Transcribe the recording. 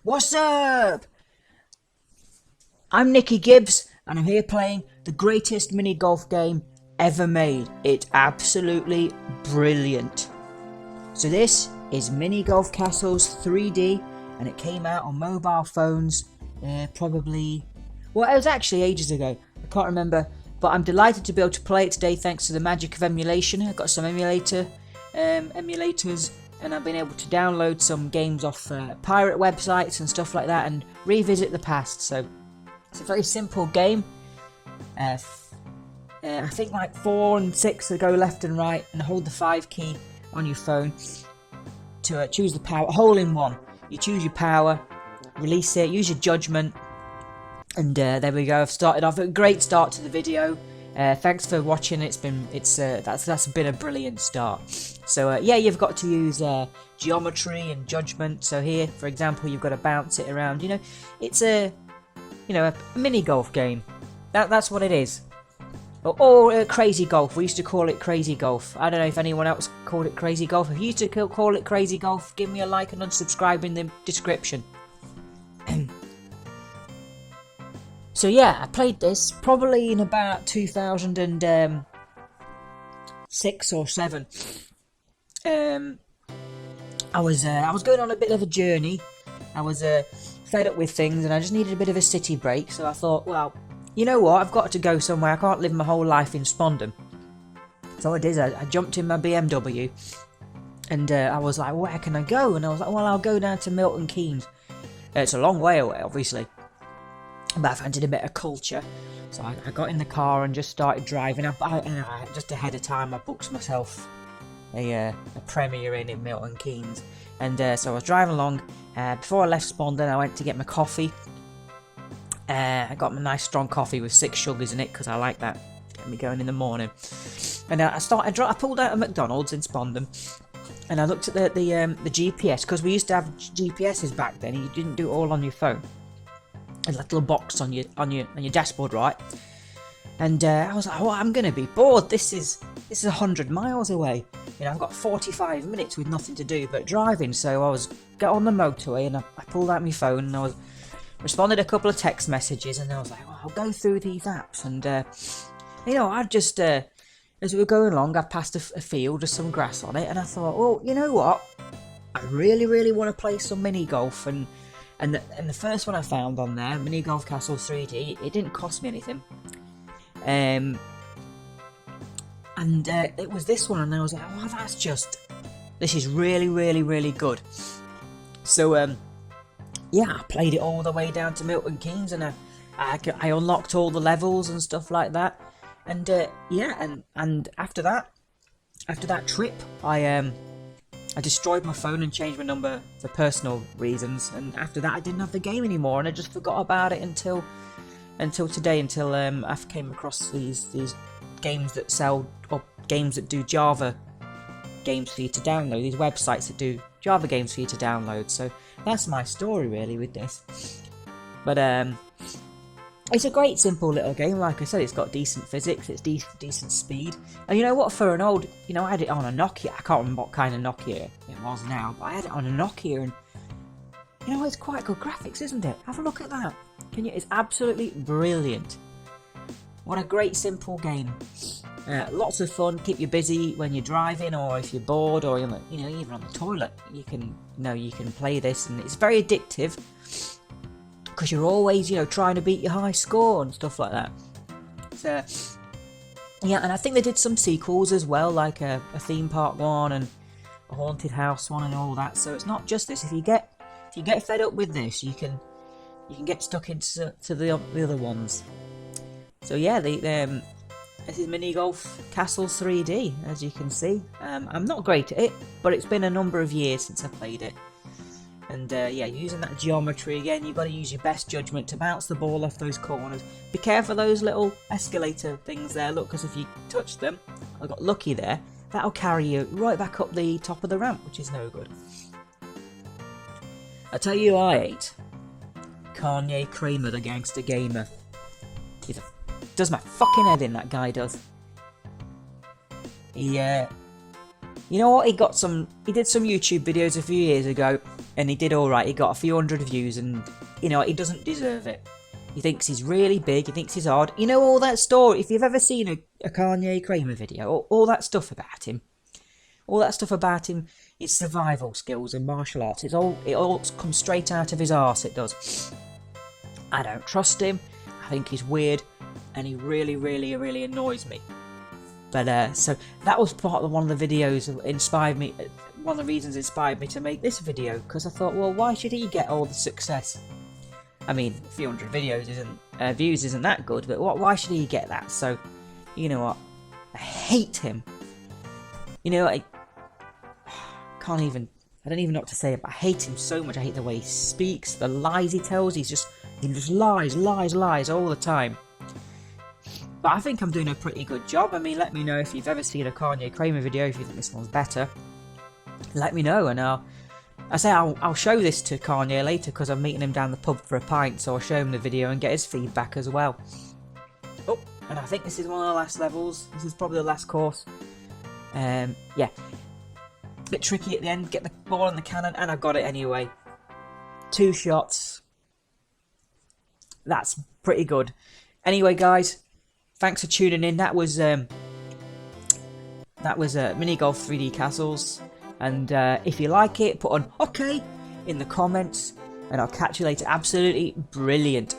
What's up? I'm Nicky Gibbs and I'm here playing the greatest mini golf game ever made. It's absolutely brilliant. So this is Mini Golf Castles 3D and it came out on mobile phones probably, well, it was actually ages ago. I can't remember, but I'm delighted to be able to play it today thanks to the magic of emulation. I've got some emulators and I've been able to download some games off pirate websites and stuff like that and revisit the past. So it's a very simple game. I think like 4 and 6 go left and right, and hold the 5 key on your phone to choose the power. Hole in one. You choose your power, release it, use your judgment, and there we go. I've started off a great start to the video. Thanks for watching. That's been a brilliant start. So yeah, you've got to use geometry and judgment. So here, for example, you've got to bounce it around. You know, it's a mini golf game. That's what it is. Or crazy golf. We used to call it crazy golf. I don't know if anyone else called it crazy golf. If you used to call it crazy golf, give me a like and unsubscribe in the description. So yeah, I played this probably in about 2006 or 7. I was going on a bit of a journey. I was fed up with things and I just needed a bit of a city break. So I thought, well, you know what? I've got to go somewhere. I can't live my whole life in Spondon. So I did. I jumped in my BMW and I was like, where can I go? And I was like, well, I'll go down to Milton Keynes. It's a long way away, obviously. But I fancied a bit of culture, so I got in the car and just started driving up. Just ahead of time, I booked myself a premiere in Milton Keynes, and so I was driving along. Before I left Spondon, I went to get my coffee. I got my nice strong coffee with 6 sugars in it because I like that, get me going in the morning. And I pulled out a McDonald's in Spondon, and I looked at the GPS, because we used to have GPSs back then. And you didn't do it all on your phone. A little box on your dashboard, right? And I was like, oh, I'm gonna be bored. This is 100 miles away. You know, I've got 45 minutes with nothing to do but driving. So I got on the motorway and I pulled out my phone and I responded a couple of text messages and I was like, well, I'll go through these apps and you know, I just as we were going along, I passed a field with some grass on it and I thought, well, you know what? I really want to play some mini golf and the first one I found on there, Mini Golf Castles 3D, it didn't cost me anything. It was this one, and I was like, oh, this is really good. So, yeah, I played it all the way down to Milton Keynes, and I unlocked all the levels and stuff like that. And, yeah, and after that trip, I destroyed my phone and changed my number for personal reasons, and after that I didn't have the game anymore, and I just forgot about it until today, until I came across these games that sell, or games that do Java games for you to download, these websites that do Java games for you to download. So that's my story really with this. But it's a great simple little game. Like I said, it's got decent physics, it's decent speed. And you know what, for an old, you know, I had it on a Nokia. I can't remember what kind of Nokia it was now, but I had it on a Nokia and, you know, it's quite good graphics, isn't it? Have a look at that. It's absolutely brilliant. What a great simple game. Lots of fun, keep you busy when you're driving or if you're bored or, you know, even on the toilet. You can play this and it's very addictive. Because you're always, you know, trying to beat your high score and stuff like that. So, yeah, and I think they did some sequels as well, like a theme park one and a haunted house one and all that. So it's not just this. If you get fed up with this, you can get stuck into the other ones. So yeah, this is Mini Golf Castles 3D, as you can see. I'm not great at it, but it's been a number of years since I played it. And yeah, using that geometry again, you've got to use your best judgment to bounce the ball off those corners. Be careful of those little escalator things there, look, because if you touch them, I got lucky there, that'll carry you right back up the top of the ramp, which is no good. I tell you who I hate. Kanye Kramer, the gangster gamer. He does my fucking head in, that guy does. He You know what? He did some YouTube videos a few years ago, and he did alright. He got a few hundred views, and you know, he doesn't deserve it. He thinks he's really big, he thinks he's odd. You know, all that story, if you've ever seen a Kanye Kramer video, all that stuff about him, his survival skills and martial arts, it all comes straight out of his arse, it does. I don't trust him, I think he's weird, and he really, really, really annoys me. But, so, that was part of one of the videos that inspired me, one of the reasons inspired me to make this video, because I thought, well, why should he get all the success? I mean, a few hundred views isn't that good, but why should he get that? So, you know what? I hate him. You know, I don't even know what to say, but I hate him so much. I hate the way he speaks, the lies he tells. He just lies all the time. But I think I'm doing a pretty good job. I mean, let me know if you've ever seen a Kanye Kramer video, if you think this one's better. Let me know, and I'll show this to Kanye later, because I'm meeting him down the pub for a pint, so I'll show him the video and get his feedback as well. Oh, and I think this is one of the last levels. This is probably the last course. Yeah. Bit tricky at the end, get the ball in the cannon, and I got it anyway. 2 shots. That's pretty good. Anyway, guys, thanks for tuning in. That was Mini Golf 3D Castles. And if you like it, put an OK in the comments, and I'll catch you later. Absolutely brilliant.